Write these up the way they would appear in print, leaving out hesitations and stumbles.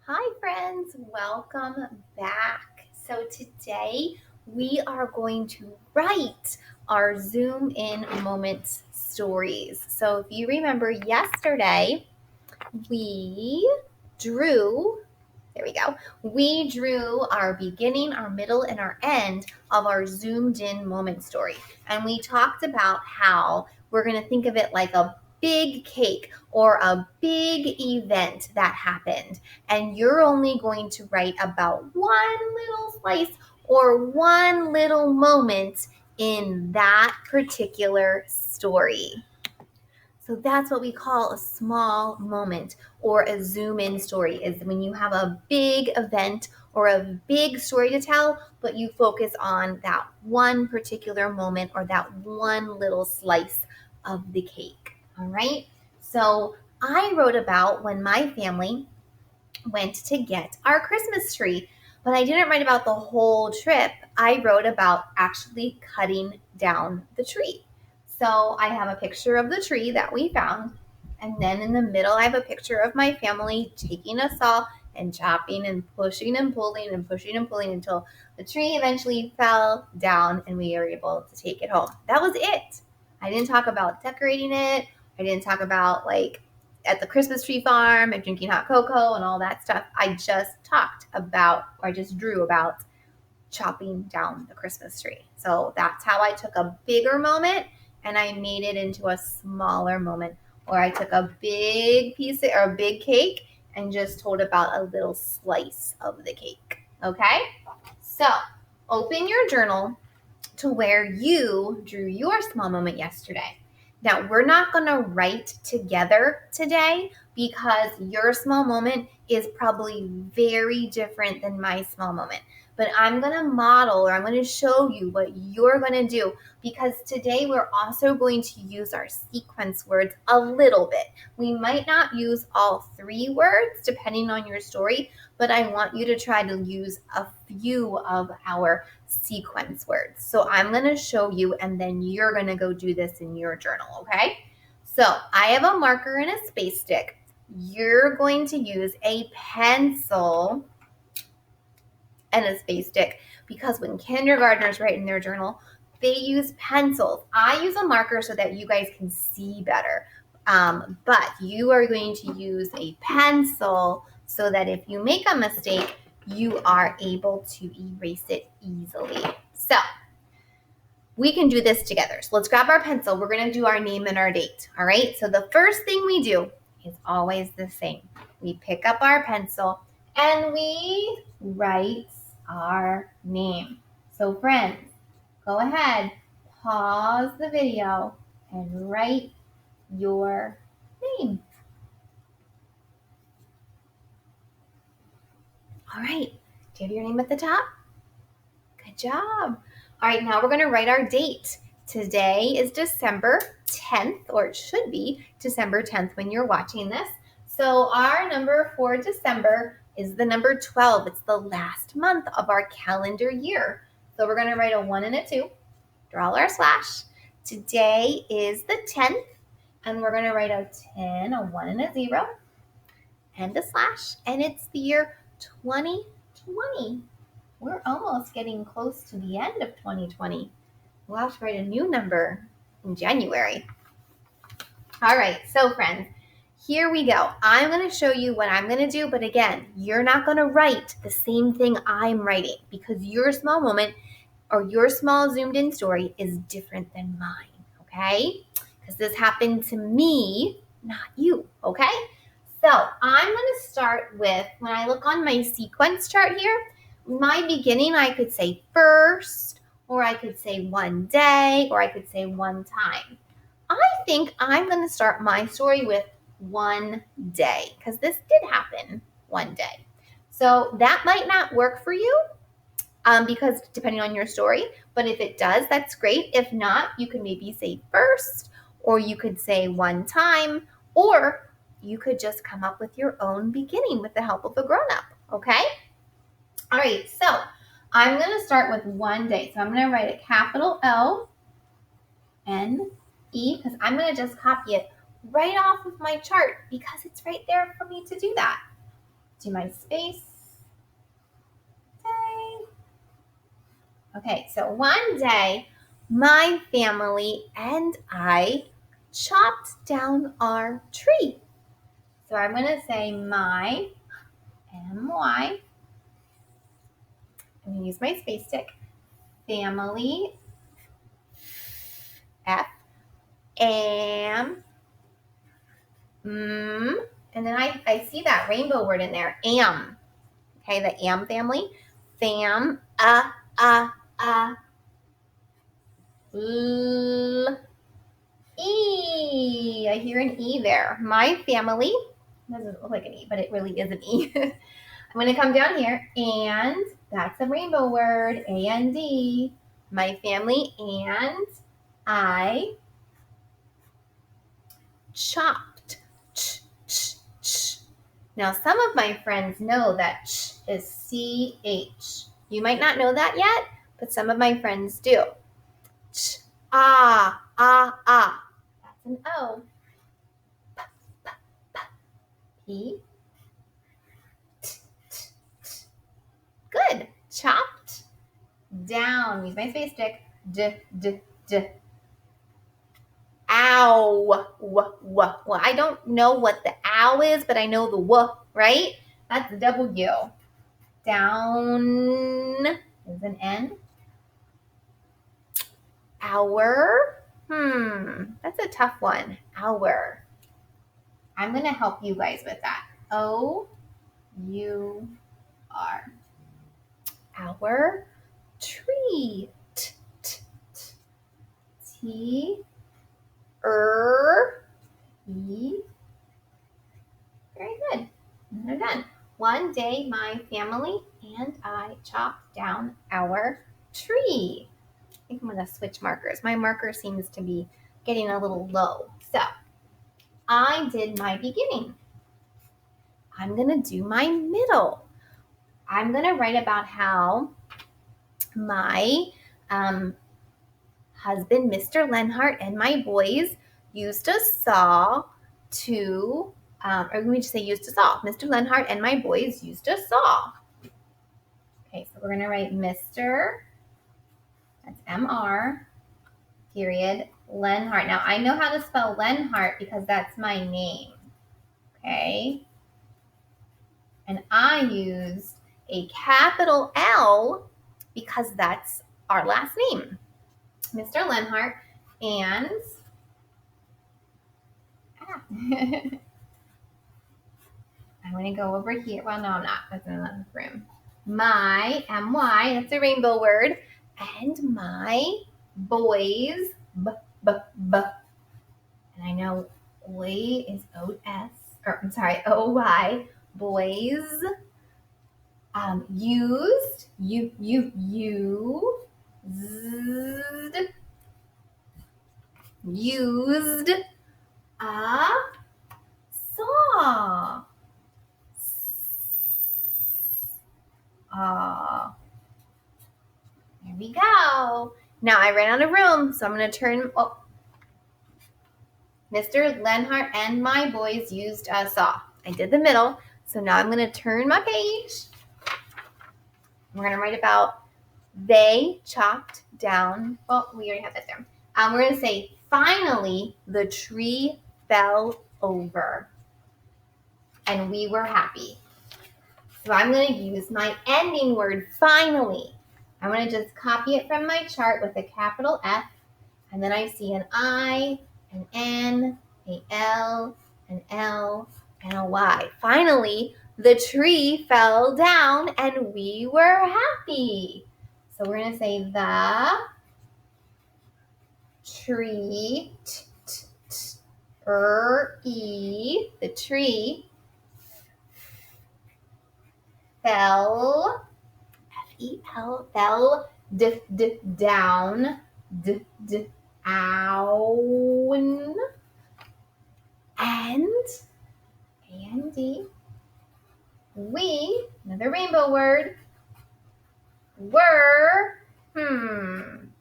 Hi, friends. Welcome back. So, today we are going to write our Zoom in moments stories. So, if you remember yesterday, we drew, there we go. We drew our beginning, our middle, and our end of our zoomed in moment story. And we talked about how we're going to think of it like a big cake or a big event that happened. And you're only going to write about one little slice or one little moment in that particular story. So that's what we call a small moment or a zoom in story, is when you have a big event or a big story to tell, but you focus on that one particular moment or that one little slice of the cake. All right. So I wrote about when my family went to get our Christmas tree, but I didn't write about the whole trip. I wrote about actually cutting down the tree. So I have a picture of the tree that we found. And then in the middle, I have a picture of my family taking a saw and chopping and pushing and pulling and pushing and pulling until the tree eventually fell down and we were able to take it home. That was it. I didn't talk about decorating it. I didn't talk about at the Christmas tree farm and drinking hot cocoa and all that stuff. I just talked about, or I just drew about chopping down the Christmas tree. So that's how I took a bigger moment and I made it into a smaller moment. Or I took a big piece or a big cake and just told about a little slice of the cake. Okay? So open your journal to where you drew your small moment yesterday. Now, we're not going to write together today because your small moment is probably very different than my small moment. But I'm going to model, or I'm going to show you what you're going to do, because today we're also going to use our sequence words a little bit. We might not use all 3 words depending on your story, but I want you to try to use a few of our sequence words. So I'm going to show you, and then you're going to go do this in your journal, okay? So I have a marker and a space stick. You're going to use a pencil and a space stick, because when kindergartners write in their journal, they use pencils. I use a marker so that you guys can see better. But you are going to use a pencil so that if you make a mistake, you are able to erase it easily. So we can do this together. So let's grab our pencil. We're going to do our name and our date. All right. So the first thing we do is always the same. We pick up our pencil and we write our name. So friends, go ahead, pause the video and write your name. All right. Do you have your name at the top? Good job. All right, now we're going to write our date. Today is December 10th, or it should be December 10th when you're watching this. So our number for December is the number 12. It's the last month of our calendar year. So we're going to write a 1 and a 2, draw our slash. Today is the 10th, and we're going to write a 10, a 1 and a 0, and a slash, and it's the year 2020. We're almost getting close to the end of 2020. We'll have to write a new number in January. All right, so friends, here we go. I'm going to show you what I'm going to do, but again, you're not going to write the same thing I'm writing, because your small moment or your small zoomed in story is different than mine, okay? Because this happened to me, not you, okay? So I'm going to start with, when I look on my sequence chart here, my beginning, I could say first, or I could say one day, or I could say one time. I think I'm going to start my story with one day, because this did happen one day. So that might not work for you, because depending on your story, but if it does, that's great. If not, you can maybe say first, or you could say one time, or you could just come up with your own beginning with the help of a grown-up, okay? All right, so I'm going to start with one day. So I'm going to write a capital L-N-E, because I'm going to just copy it right off of my chart, because it's right there for me to do that. Do my space. Day. Okay, so one day, my family and I chopped down our tree. So I'm going to say my, M-Y, I'm going to use my space stick, family, F, am, and then I see that rainbow word in there, am. Okay, the am family, fam, l, E. I hear an E there. My family, it doesn't look like an E, but it really is an E. I'm going to come down here, and that's a rainbow word, A-N-D. My family and I chopped. Ch, ch, ch. Now, some of my friends know that ch is C-H. You might not know that yet, but some of my friends do. Ch, ah. That's an O. P. T, t, t. Good. Chopped down. Use my space stick. D, d, d. Ow. W. Well, I don't know what the ow is, but I know the w, right? That's W. Down is an N. Hour. That's a tough one. Hour. I'm going to help you guys with that. O-U-R. Our tree. T, t, t. T, E. Very good. They're done. One day, my family and I chopped down our tree. I think I'm going to switch markers. My marker seems to be getting a little low. So I did my beginning. I'm going to do my middle. I'm going to write about how my husband, Mr. Lenhart, and my boys used a saw to, or let me just say used a saw. Mr. Lenhart and my boys used a saw. Okay, so we're going to write Mr. That's M-R, period, Lenhart. Now, I know how to spell Lenhart because that's my name, okay? And I used a capital L because that's our last name. Mr. Lenhart and I'm going to go over here. Well, no, I'm not. That's in another room. My, M-Y, that's a rainbow word. And my boys, B. And I know boy is O-S, or I'm sorry, O-Y, boys. Used, used a saw. There we go. Now I ran out of room, so I'm going to turn. Oh, Mr. Lenhart and my boys used a saw. I did the middle, so now I'm going to turn my page. We're going to write about they chopped down. Well, we already have that down. We're going to say, finally, the tree fell over, and we were happy. So I'm going to use my ending word, finally. I'm going to just copy it from my chart with a capital F, and then I see an I, an N, a L, an L, and a Y. Finally, the tree fell down, and we were happy. So we're going to say the tree, the tree fell, F-E-L, fell, down, down, and, A-N-D, we, another rainbow word, were, I'm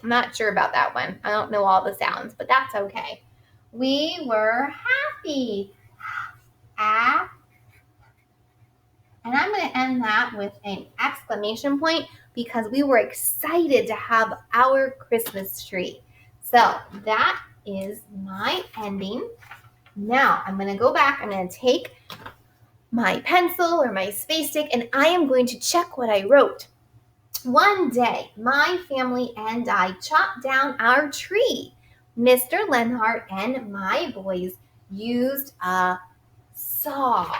not sure about that one. I don't know all the sounds, but that's okay. We were happy. And I'm going to end that with an exclamation point because we were excited to have our Christmas tree. So that is my ending. Now I'm going to go back. I'm going to take my pencil or my space stick and I am going to check what I wrote. One day, my family and I chopped down our tree. Mr. Lenhart and my boys used a saw.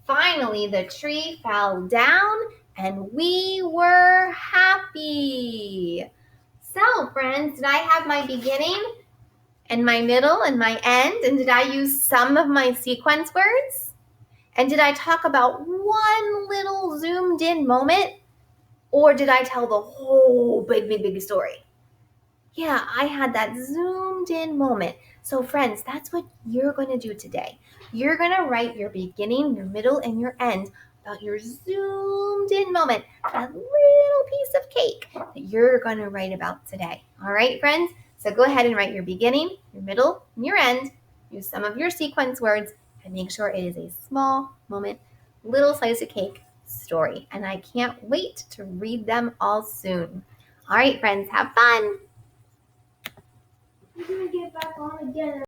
Finally, the tree fell down and we were happy. So, friends, did I have my beginning and my middle and my end? And did I use some of my sequence words? And did I talk about one little zoomed in moment? Or did I tell the whole big story? Yeah, I had that zoomed in moment. So friends, that's what you're going to do today. You're going to write your beginning, your middle, and your end about your zoomed in moment, that little piece of cake that you're going to write about today. All right, friends? So go ahead and write your beginning, your middle, and your end. Use some of your sequence words and make sure it is a small moment, little slice of cake story. And I can't wait to read them all soon. All right, friends, have fun. We're gonna get back on again.